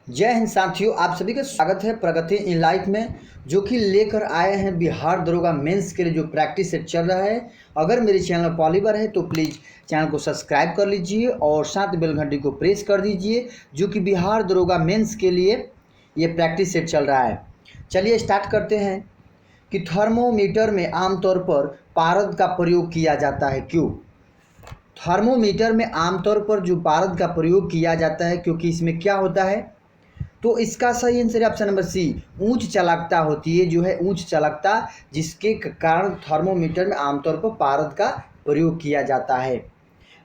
जय हिंद साथियों, आप सभी का स्वागत है प्रगति इन लाइफ में, जो कि लेकर आए हैं बिहार दरोगा मेंस के लिए जो प्रैक्टिस सेट चल रहा है। अगर मेरे चैनल पर पहली बार है तो प्लीज़ चैनल को सब्सक्राइब कर लीजिए और साथ बेल घंटी को प्रेस कर दीजिए, जो कि बिहार दरोगा मेंस के लिए ये प्रैक्टिस सेट चल रहा है। चलिए स्टार्ट करते हैं कि थर्मोमीटर में आमतौर पर पारद का प्रयोग किया जाता है, क्यों? थर्मोमीटर में आमतौर पर जो पारद का प्रयोग किया जाता है, क्योंकि इसमें क्या होता है? तो इसका सही आंसर है ऑप्शन नंबर सी, उच्च चालकता होती है, जो है उच्च चालकता, जिसके कारण थर्मोमीटर में आमतौर पर पारद का प्रयोग किया जाता है।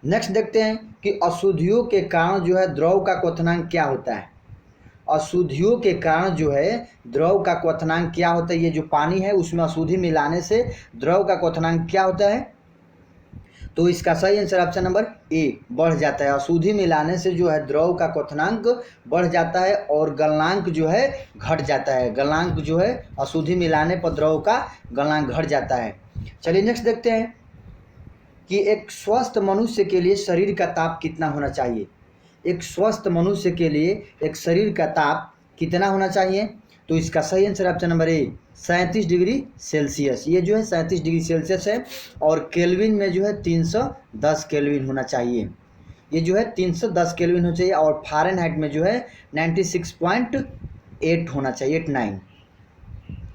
नेक्स्ट देखते हैं कि अशुद्धियों के कारण जो है द्रव का क्वथनांक क्या होता है। अशुद्धियों के कारण जो है द्रव का क्वथनांक क्या होता है? ये जो पानी है उसमें अशुद्धि मिलाने से द्रव का क्वथनांक क्या होता है? तो इसका सही आंसर ऑप्शन नंबर ए, बढ़ जाता है। अशुद्धि मिलाने से जो है द्रव का क्वथनांक बढ़ जाता है और गलनांक जो है घट जाता है। गलनांक जो है अशुद्धि मिलाने पर द्रव का गलनांक घट जाता है। चलिए नेक्स्ट देखते हैं कि एक स्वस्थ मनुष्य के लिए शरीर का ताप कितना होना चाहिए। एक स्वस्थ मनुष्य के लिए एक शरीर का ताप कितना होना चाहिए? तो इसका सही answer option number A, 37 degree Celsius. ये जो है 37 डिग्री सेल्सियस है और केल्विन में जो है 310 केल्विन होना चाहिए। ये जो है 310 केल्विन होना चाहिए और फ़ारेनहाइट में जो है 96.8 होना चाहिए, 89।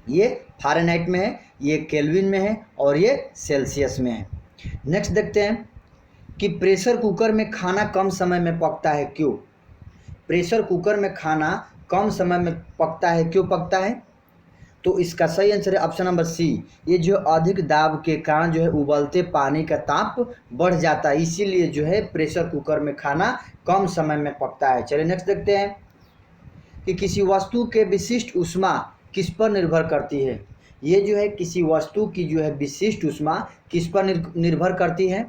ये फ़ारेनहाइट में है, ये केल्विन में है और ये सेल्सियस में है। नेक्स्ट देखते हैं कि प्रेशर कुकर में खाना कम समय में पकता है, क्यों? प्रेशर कुकर में खाना कम समय में पकता है, क्यों पकता है? तो इसका सही आंसर है ऑप्शन नंबर सी, ये जो अधिक दाब के कारण जो है उबलते पानी का ताप बढ़ जाता है, इसीलिए जो है प्रेशर कुकर में खाना कम समय में पकता है। चलिए नेक्स्ट देखते हैं कि किसी वस्तु के विशिष्ट ऊष्मा किस पर निर्भर करती है। ये जो है किसी वस्तु की जो है विशिष्ट ऊष्मा किस पर निर्भर करती है?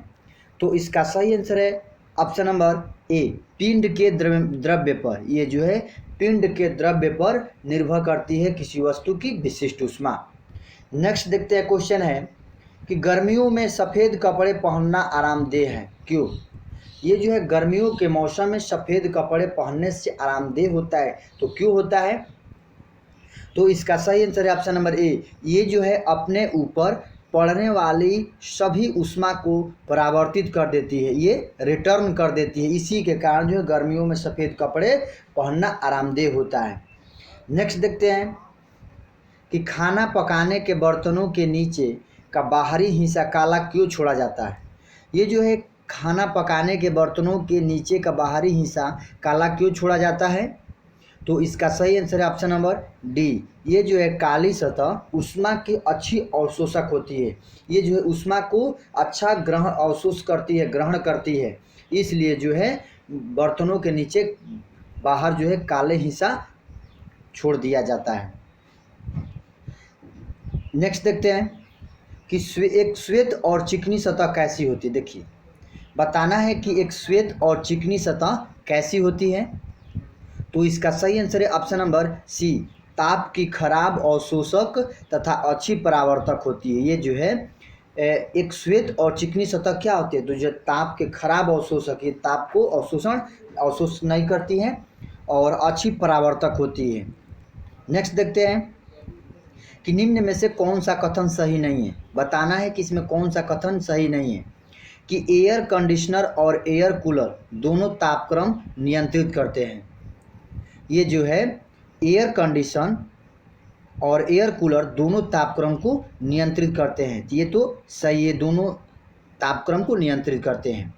तो इसका सही आंसर है ऑप्शन नंबर ए, पिंड के द्रव्य पर। ये जो है पिंड के द्रव्य पर निर्भर करती है किसी वस्तु की विशिष्ट ऊष्मा। नेक्स्ट देखते हैं, क्वेश्चन है कि गर्मियों में सफ़ेद कपड़े पहनना आरामदेह है, क्यों? ये जो है गर्मियों के मौसम में सफ़ेद कपड़े पहनने से आरामदेह होता है, तो क्यों होता है? तो इसका सही आंसर है ऑप्शन नंबर ए, ये जो है अपने ऊपर पड़ने वाली सभी ऊष्मा को परावर्तित कर देती है, ये रिटर्न कर देती है, इसी के कारण जो है गर्मियों में सफ़ेद कपड़े पहनना आरामदेह होता है। नेक्स्ट देखते हैं कि खाना पकाने के बर्तनों के नीचे का बाहरी हिस्सा काला क्यों छोड़ा जाता है। ये जो है खाना पकाने के बर्तनों के नीचे का बाहरी हिस्सा काला क्यों छोड़ा जाता है? तो इसका सही आंसर है ऑप्शन नंबर डी, ये जो है काली सतह ऊष्मा की अच्छी अवशोषक होती है। ये जो है ऊष्मा को अच्छा ग्रहण करती है, इसलिए जो है बर्तनों के नीचे बाहर जो है काले हिस्सा छोड़ दिया जाता है। नेक्स्ट देखते हैं कि एक श्वेत और चिकनी सतह कैसी होती है। देखिए, बताना है कि एक श्वेत और चिकनी सतह कैसी होती है। तो इसका सही आंसर है ऑप्शन नंबर सी, ताप की खराब अवशोषक तथा अच्छी परावर्तक होती है। ये जो है एक श्वेत और चिकनी सतह क्या होती है? तो जो ताप के खराब अवशोषक, ये ताप को अवशोष नहीं करती हैं और अच्छी परावर्तक होती है। नेक्स्ट देखते हैं कि निम्न में से कौन सा कथन सही नहीं है। बताना है कि इसमें कौन सा कथन सही नहीं है कि एयर कंडीशनर और एयर कूलर दोनों तापक्रम नियंत्रित करते हैं। ये जो है एयर कंडीशन और एयर कूलर दोनों तापक्रम को नियंत्रित करते हैं, ये तो सही है, दोनों तापक्रम को नियंत्रित करते हैं।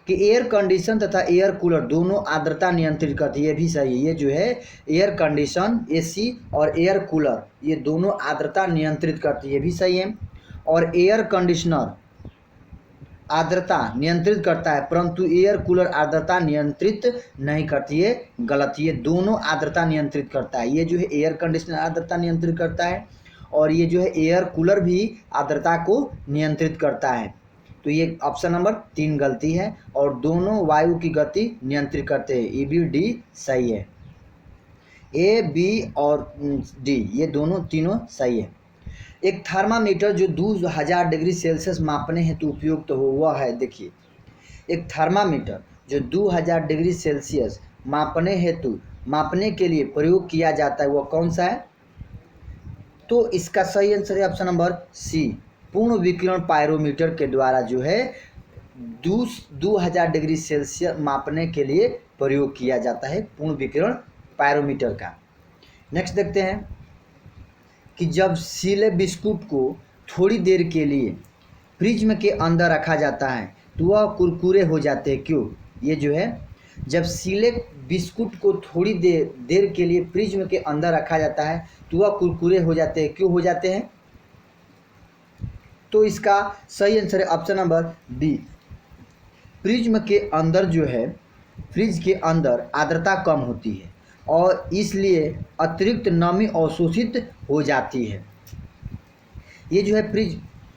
कि एयर कंडीशन तथा एयर कूलर दोनों आर्द्रता नियंत्रित करती है, ये भी सही है। ये जो है एयर कंडीशन एसी और एयर कूलर ये दोनों आर्द्रता नियंत्रित करती है, ये भी सही है। और एयर कंडीशनर आर्द्रता नियंत्रित करता है, परंतु एयर कूलर आर्द्रता नियंत्रित नहीं करती है, गलत। ये दोनों आर्द्रता नियंत्रित करता है। ये जो है एयर कंडीशनर आर्द्रता नियंत्रित करता है और ये जो है एयर कूलर भी आर्द्रता को नियंत्रित करता है। तो ये ऑप्शन नंबर 3 गलती है और दोनों वायु की गति नियंत्रित करते हैं, ए बी डी सही है। ए बी और डी ये तीनों सही है। एक थर्मामीटर जो 2000 डिग्री सेल्सियस मापने हेतु उपयुक्त हो वह है। देखिए, एक थर्मामीटर जो 2000 डिग्री सेल्सियस मापने हेतु मापने के लिए प्रयोग किया जाता है वह कौन सा है? तो इसका सही आंसर है ऑप्शन नंबर सी, पूर्ण विकिरण पायरोमीटर के द्वारा जो है 2000 डिग्री सेल्सियस मापने के लिए प्रयोग किया जाता है पूर्ण विकिरण पायरोमीटर का। नेक्स्ट देखते हैं कि जब सीले बिस्कुट को थोड़ी देर के लिए प्रिज्म के अंदर रखा जाता है तो वह कुरकुरे हो जाते हैं, क्यों? ये जो है जब सीले बिस्कुट को थोड़ी देर के लिए प्रिज्म के अंदर रखा जाता है तो वह कुरकुरे हो जाते हैं, क्यों हो जाते हैं? तो इसका सही आंसर है ऑप्शन नंबर बी, प्रिज्म के अंदर जो है फ्रिज के अंदर आर्द्रता कम होती है और इसलिए अतिरिक्त नमी अवशोषित हो जाती है। ये जो है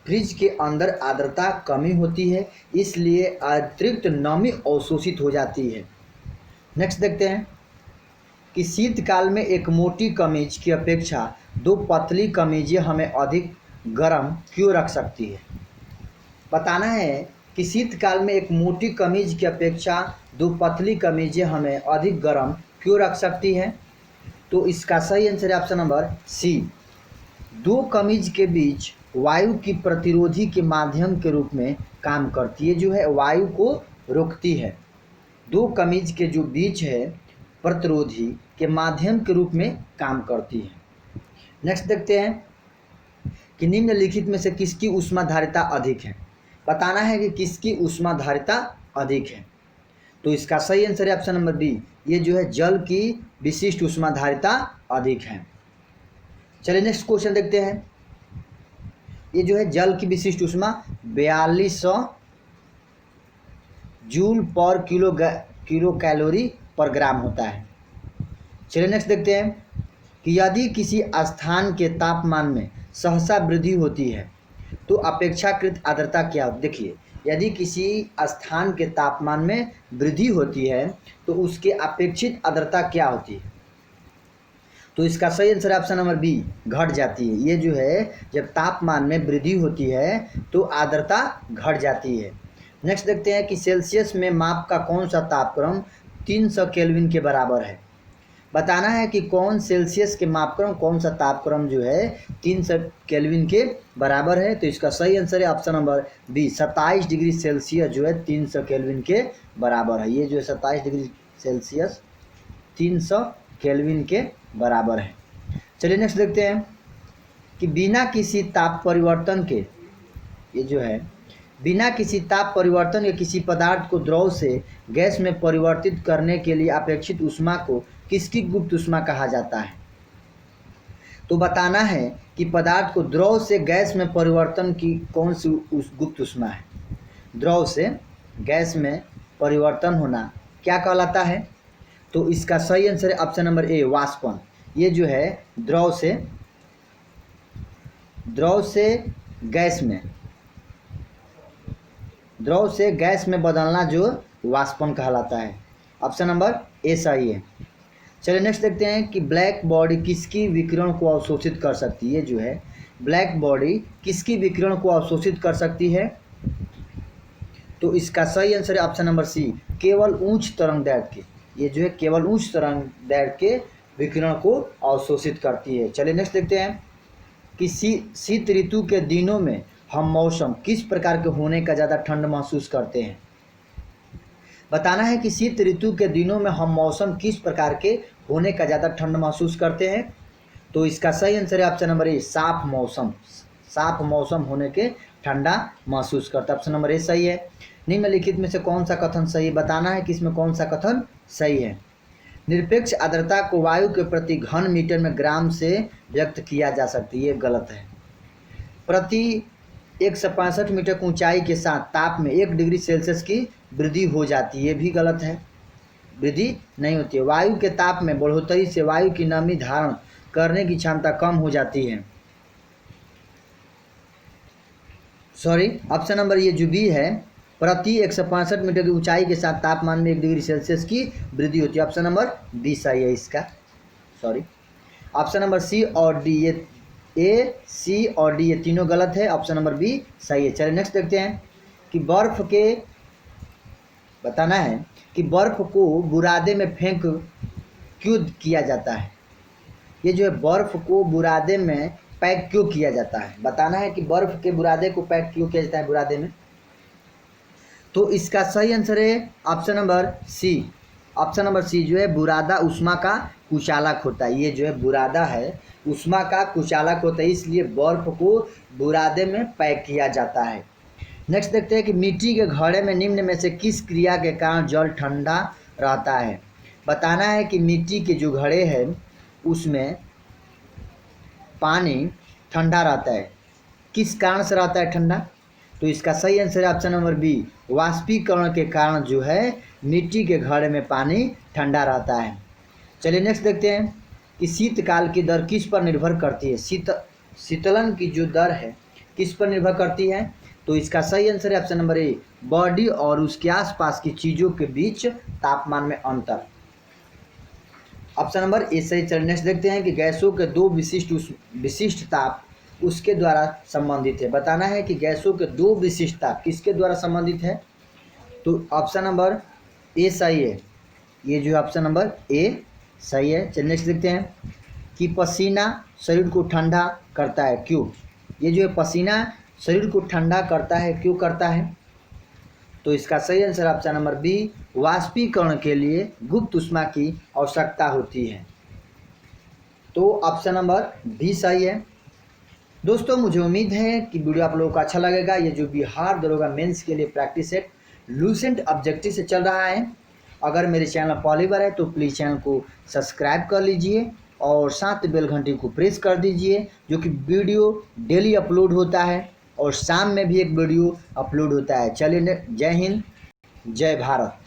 फ्रिज के अंदर आर्द्रता कमी होती है, इसलिए अतिरिक्त नमी अवशोषित हो जाती है। नेक्स्ट देखते हैं कि शीतकाल में एक मोटी कमीज की अपेक्षा दो पतली कमीजें हमें अधिक गर्म क्यों रख सकती है? बताना है कि शीतकाल में एक मोटी कमीज की अपेक्षा दो पतली कमीजें हमें अधिक गर्म क्यों रख सकती हैं? तो इसका सही आंसर है ऑप्शन नंबर सी, दो कमीज के बीच वायु की प्रतिरोधी के माध्यम के रूप में काम करती है, जो है वायु को रोकती है। दो कमीज के जो बीच है प्रतिरोधी के माध्यम के रूप में काम करती है। नेक्स्ट देखते हैं कि निम्नलिखित में से किसकी ऊष्माधारिता अधिक है? बताना है कि किसकी ऊष्माधारिता अधिक है। तो इसका सही आंसर है ऑप्शन नंबर बी, ये जो है जल की विशिष्ट ऊष्माधारिता अधिक है। चलिए नेक्स्ट क्वेश्चन देखते हैं। ये जो है जल की विशिष्ट ऊष्मा 4200 जूल पर किलो कैलोरी पर ग्राम होता है। चलिए नेक्स्ट देखते हैं कि यदि किसी स्थान के तापमान में सहसा वृद्धि होती है तो अपेक्षाकृत आर्द्रता क्या होती है? देखिए, यदि किसी स्थान के तापमान में वृद्धि होती है तो उसके अपेक्षित आर्द्रता क्या होती है? तो इसका सही आंसर ऑप्शन नंबर बी, घट जाती है। ये जो है जब तापमान में वृद्धि होती है तो आर्द्रता घट जाती है। नेक्स्ट देखते हैं कि सेल्सियस में माप का कौन सा तापक्रम 300 केल्विन के बराबर है? बताना है कि कौन सेल्सियस के मापक्रम कौन सा तापक्रम जो है 300 केल्विन के बराबर है? तो इसका सही आंसर है option number B, 27 degree Celsius जो है 300 केल्विन के बराबर है। ये जो है 27 डिग्री सेल्सियस 300 केल्विन के बराबर है। चलिए नेक्स्ट देखते हैं कि बिना किसी ताप परिवर्तन के, ये जो है बिना किसी ताप परिवर्तन के किसी पदार्थ को द्रव से गैस में परिवर्तित करने के लिए अपेक्षित ऊष्मा को किसकी गुप्त ऊष्मा कहा जाता है? तो बताना है कि पदार्थ को द्रव से गैस में परिवर्तन की कौन सी गुप्त ऊष्मा है? द्रव से गैस में परिवर्तन होना क्या कहलाता है? तो इसका सही आंसर है ऑप्शन नंबर ए, वाष्पन। ये जो है द्रव से गैस में बदलना जो वाष्पन कहलाता है। ऑप्शन नंबर ए सही है। चलिए नेक्स्ट देखते हैं कि ब्लैक बॉडी किसकी विकिरण को अवशोषित कर सकती है? जो है ब्लैक बॉडी किसकी विकिरण को अवशोषित कर सकती है? तो इसका सही आंसर है ऑप्शन नंबर सी, केवल उच्च तरंग दैर्घ्य के। ये जो है केवल उच्च तरंग दैर्घ्य के विकिरण को अवशोषित करती है। चलिए नेक्स्ट देखते हैं कि शीत ऋतु के दिनों में हम मौसम किस प्रकार के होने का ज़्यादा ठंड महसूस करते हैं? बताना है कि शीत ऋतु के दिनों में हम मौसम किस प्रकार के होने का ज़्यादा ठंड महसूस करते हैं? तो इसका सही आंसर है ऑप्शन नंबर ए, साफ मौसम होने के ठंडा महसूस करता है। ऑप्शन नंबर ए सही है। निम्नलिखित में से कौन सा कथन सही? बताना है कि इसमें कौन सा कथन सही है। निरपेक्ष आर्द्रता को वायु के प्रति घन मीटर में ग्राम से व्यक्त किया जा सकती है, ये गलत है। प्रति 165 मीटर की ऊंचाई के साथ ताप में 1 डिग्री सेल्सियस की वृद्धि हो जाती है, ये भी गलत है। वृद्धि नहीं होती है। वायु के ताप में बढ़ोतरी से वायु की नमी धारण करने की क्षमता कम हो जाती है। ऑप्शन नंबर ये जो बी है, प्रति 165 मीटर की ऊंचाई के साथ तापमान में 1 डिग्री सेल्सियस की वृद्धि होती है। ऑप्शन नंबर बी सही है इसका। ऑप्शन नंबर सी और डी, ये ए, सी और डी ये तीनों गलत है। ऑप्शन नंबर बी सही है। चलिए नेक्स्ट देखते हैं कि बताना है कि बर्फ को बुरादे में क्यों किया जाता है? ये जो है बर्फ़ को बुरादे में पैक क्यों किया जाता है? बताना है कि बर्फ़ के बुरादे को पैक क्यों किया जाता है बुरादे में। तो इसका सही आंसर है option number C. Option number C जो है बुरादा उष्मा का कुचालक होता है। ये जो है बुरादा है उष्मा का कुचालक होता है, इसलिए बर्फ़ को बुरादे में पैक किया जाता है। नेक्स्ट देखते हैं कि मिट्टी के घड़े में निम्न में से किस क्रिया के कारण जल ठंडा रहता है? बताना है कि मिट्टी के जो घड़े हैं उसमें पानी ठंडा रहता है, किस कारण से रहता है ठंडा? तो इसका सही आंसर है ऑप्शन नंबर बी, वाष्पीकरण के कारण जो है मिट्टी के घड़े में पानी ठंडा रहता है। चलिए नेक्स्ट देखते हैं कि शीतकाल की दर किस पर निर्भर करती है? शीतलन की जो दर है किस पर निर्भर करती है? तो इसका सही आंसर है ऑप्शन नंबर ए, बॉडी और उसके आसपास की चीज़ों के बीच तापमान में अंतर। ऑप्शन नंबर ए सही। चलिए नेक्स्ट देखते हैं कि गैसों के दो विशिष्ट ताप उसके द्वारा संबंधित है। बताना है कि गैसों के दो विशिष्ट ताप किसके द्वारा संबंधित है? तो ऑप्शन नंबर ए सही है। ये जो ऑप्शन नंबर ए सही है। चलिए नेक्स्ट देखते हैं कि पसीना शरीर को ठंडा करता है, क्यों? ये जो है पसीना शरीर को ठंडा करता है, क्यों करता है? तो इसका सही आंसर ऑप्शन नंबर बी, वाष्पीकरण के लिए गुप्त ऊष्मा की आवश्यकता होती है। तो ऑप्शन नंबर बी सही है। दोस्तों मुझे उम्मीद है कि वीडियो आप लोगों को अच्छा लगेगा। ये जो बिहार दरोगा मेंस के लिए प्रैक्टिस सेट लूसेंट ऑब्जेक्टिव से चल रहा है। अगर मेरे चैनल पहली बार है तो प्लीज़ चैनल को सब्सक्राइब कर लीजिए और साथ बेल घंटी को प्रेस कर दीजिए, जो कि वीडियो डेली अपलोड होता है और शाम में भी एक वीडियो अपलोड होता है। चलिए जय हिंद, जय भारत।